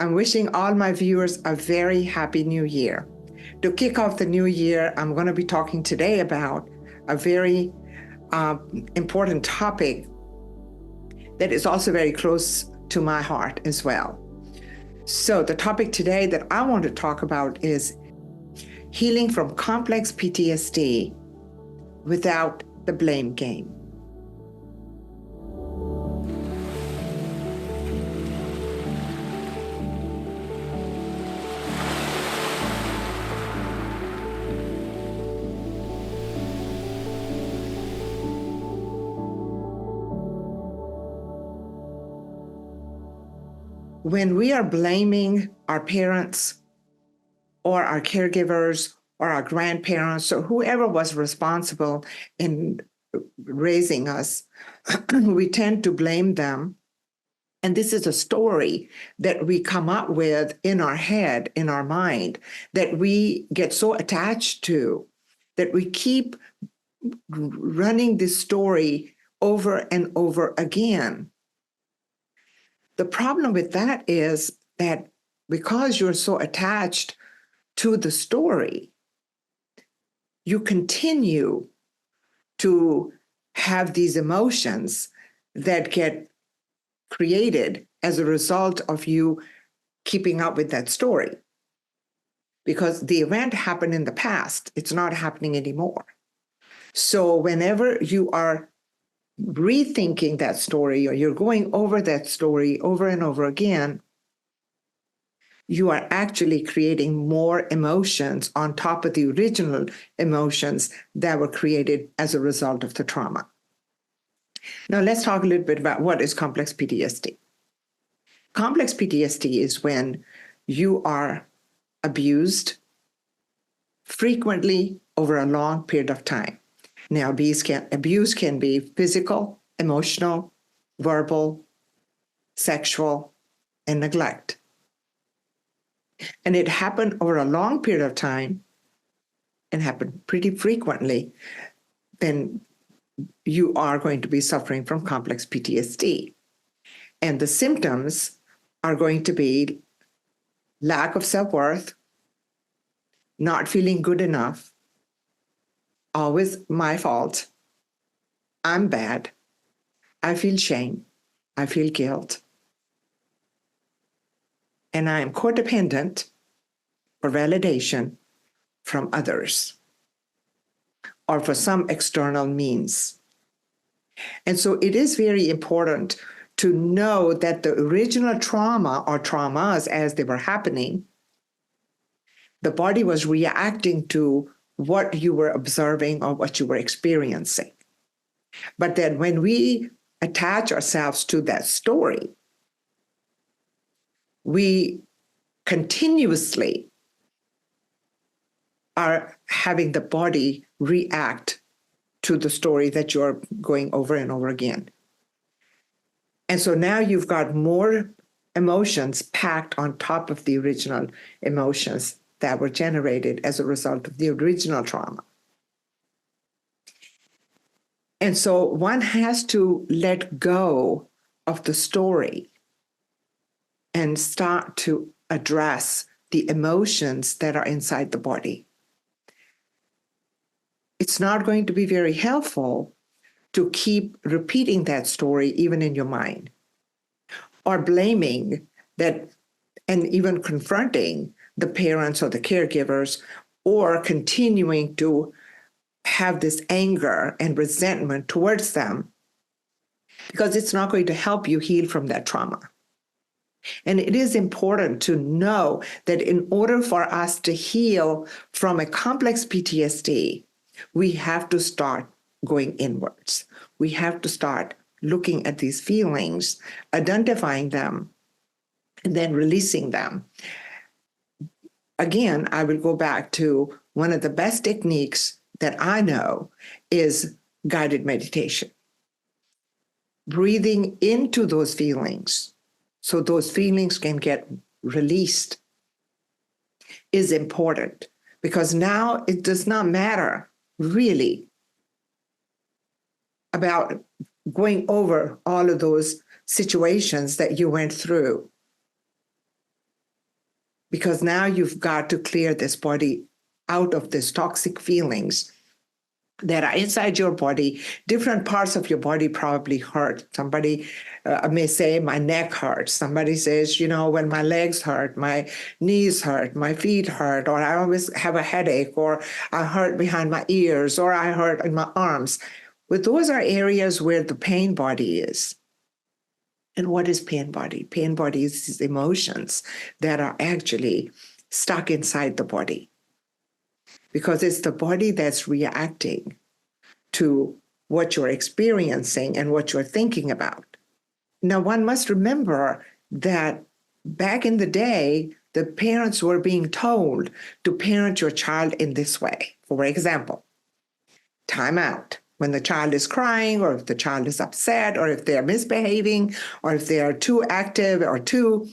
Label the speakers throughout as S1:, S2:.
S1: I'm wishing all my viewers a very happy new year. To kick off the new year, I'm going to be talking today about a very important topic that is also very close to my heart as well. So the topic today that I want to talk about is healing from complex PTSD without the blame game. When we are blaming our parents or our caregivers or our grandparents or whoever was responsible in raising us, we tend to blame them. And this is a story that we come up with in our head, in our mind, that we get so attached to, that we keep running this story over and over again. The problem with that is that because you're so attached to the story, you continue to have these emotions that get created as a result of you keeping up with that story. Because the event happened in the past, it's not happening anymore. So whenever you are rethinking that story or you're going over that story over and over again, you are actually creating more emotions on top of the original emotions that were created as a result of the trauma. Now, let's talk a little bit about what is complex PTSD. Complex PTSD is when you are abused frequently over a long period of time. Now, abuse can be physical, emotional, verbal, sexual, and neglect. And it happened over a long period of time and happened pretty frequently, then you are going to be suffering from complex PTSD. And the symptoms are going to be lack of self-worth, not feeling good enough, always my fault, I'm bad, I feel shame, I feel guilt, and I am codependent for validation from others or for some external means. And so it is very important to know that the original trauma or traumas as they were happening, the body was reacting to what you were observing or what you were experiencing. But then when we attach ourselves to that story, we continuously are having the body react to the story that you're going over and over again. And so now you've got more emotions packed on top of the original emotions that were generated as a result of the original trauma. And so one has to let go of the story and start to address the emotions that are inside the body. It's not going to be very helpful to keep repeating that story even in your mind, or blaming that, and even confronting the parents or the caregivers, or continuing to have this anger and resentment towards them, because it's not going to help you heal from that trauma. And it is important to know that in order for us to heal from a complex PTSD, we have to start going inwards. We have to start looking at these feelings, identifying them, and then releasing them. Again, I will go back to one of the best techniques that I know is guided meditation. Breathing into those feelings so those feelings can get released is important, because now it does not matter really about going over all of those situations that you went through. because now you've got to clear this body out of these toxic feelings that are inside your body. Different parts of your body probably hurt. Somebody may say, my neck hurts. Somebody says, when my legs hurt, my knees hurt, my feet hurt, or I always have a headache, or I hurt behind my ears, or I hurt in my arms. But those are areas where the pain body is. And what is pain body? Pain body is these emotions that are actually stuck inside the body, because it's the body that's reacting to what you're experiencing and what you're thinking about. Now, one must remember that back in the day, the parents were being told to parent your child in this way. For example, time out. When the child is crying, or if the child is upset, or if they're misbehaving, or if they are too active or too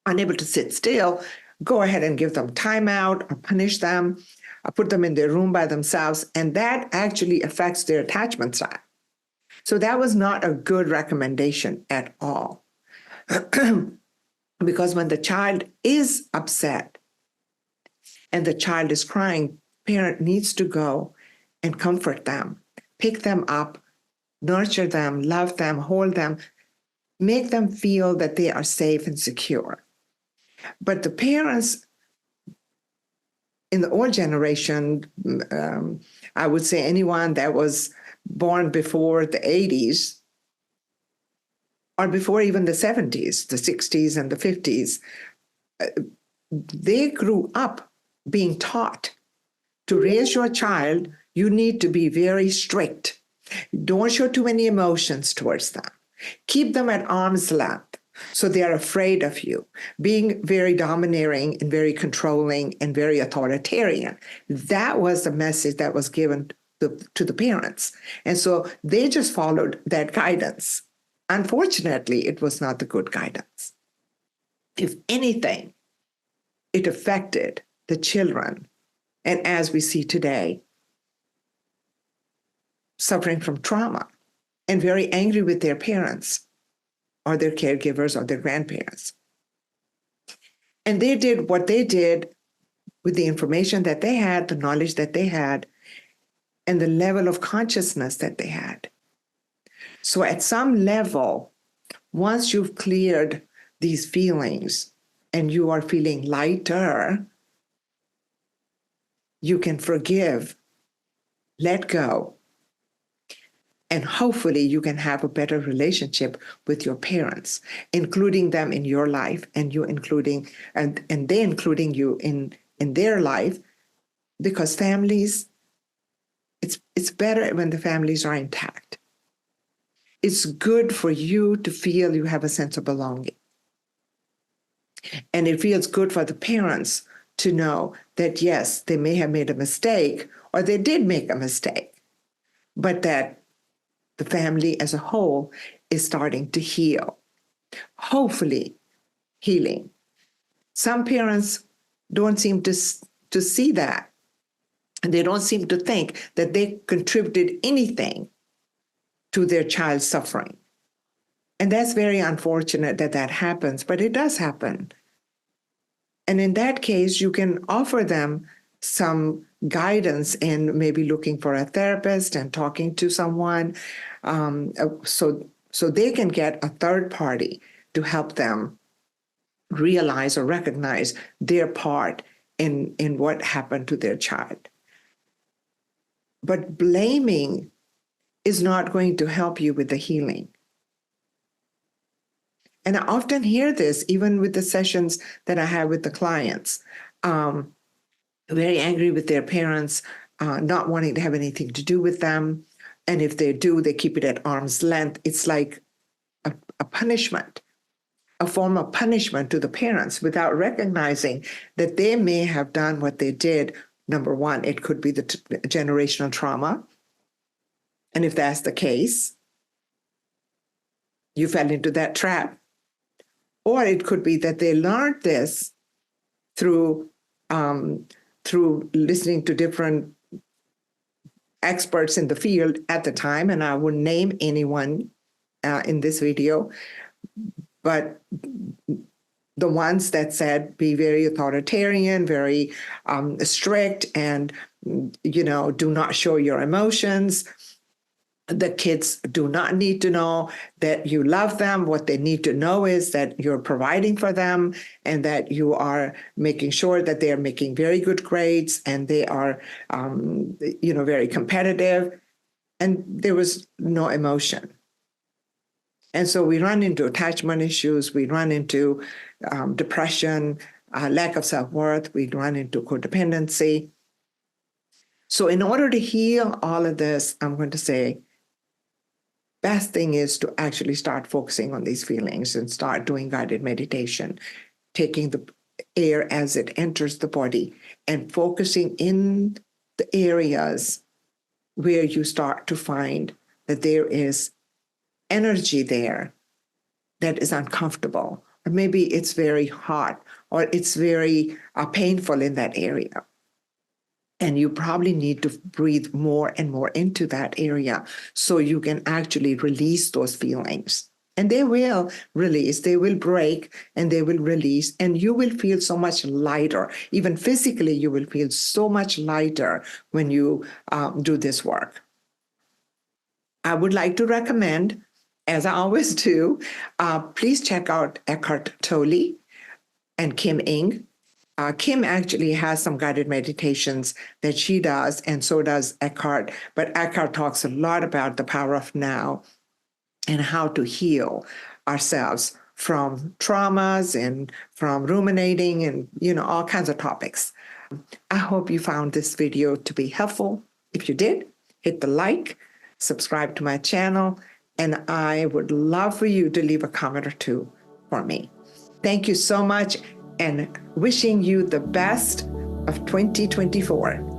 S1: unable to sit still, go ahead and give them time out or punish them, or put them in their room by themselves. And that actually affects their attachment style. So that was not a good recommendation at all. Because when the child is upset and the child is crying, parent needs to go and comfort them, pick them up, nurture them, love them, hold them, make them feel that they are safe and secure. But the parents in the old generation, I would say anyone that was born before the 80s, or before even the 70s, the 60s and the 50s, they grew up being taught to raise your child, you need to be very strict. Don't show too many emotions towards them. Keep them at arm's length so they are afraid of you. Being very domineering and very controlling and very authoritarian. That was the message that was given to the parents. And so they just followed that guidance. Unfortunately, it was not the good guidance. If anything, it affected the children. And as we see today, suffering from trauma and very angry with their parents or their caregivers or their grandparents. And they did what they did with the information that they had, the knowledge that they had, and the level of consciousness that they had. So at some level, once you've cleared these feelings and you are feeling lighter, you can forgive, let go, and hopefully you can have a better relationship with your parents, including them in your life, and you including, and they including you in their life, because families, it's better when the families are intact. It's good for you to feel you have a sense of belonging. And it feels good for the parents to know that, yes, they may have made a mistake, or they did make a mistake, but that the family as a whole is starting to heal. Hopefully, healing. Some parents don't seem to see that. And they don't seem to think that they contributed anything to their child's suffering. And that's very unfortunate that that happens, but it does happen. And in that case, you can offer them some guidance in maybe looking for a therapist and talking to someone, so they can get a third party to help them realize or recognize their part in what happened to their child. But blaming is not going to help you with the healing. And I often hear this, even with the sessions that I have with the clients, very angry with their parents, not wanting to have anything to do with them. And if they do, they keep it at arm's length. It's like a punishment, a form of punishment to the parents, without recognizing that they may have done what they did. Number one, it could be the generational trauma. And if that's the case, you fell into that trap. Or it could be that they learned this through listening to different experts in the field at the time, and I wouldn't name anyone in this video, but the ones that said be very authoritarian, very strict, and do not show your emotions. The kids do not need to know that you love them. What they need to know is that you're providing for them and that you are making sure that they are making very good grades and they are, very competitive. And there was no emotion. And so we run into attachment issues, we run into depression, lack of self-worth, we run into codependency. So in order to heal all of this, I'm going to say, best thing is to actually start focusing on these feelings and start doing guided meditation, taking the air as it enters the body and focusing in the areas where you start to find that there is energy there that is uncomfortable, or maybe it's very hot, or it's very painful in that area. And you probably need to breathe more and more into that area so you can actually release those feelings. And they will release, they will break, and they will release, and you will feel so much lighter. Even physically, you will feel so much lighter when you do this work. I would like to recommend, as I always do, please check out Eckhart Tolle and Kim Ng. Kim actually has some guided meditations that she does, and so does Eckhart. But Eckhart talks a lot about the power of now and how to heal ourselves from traumas and from ruminating and, all kinds of topics. I hope you found this video to be helpful. If you did, hit the like, subscribe to my channel, and I would love for you to leave a comment or two for me. Thank you so much, and wishing you the best of 2024.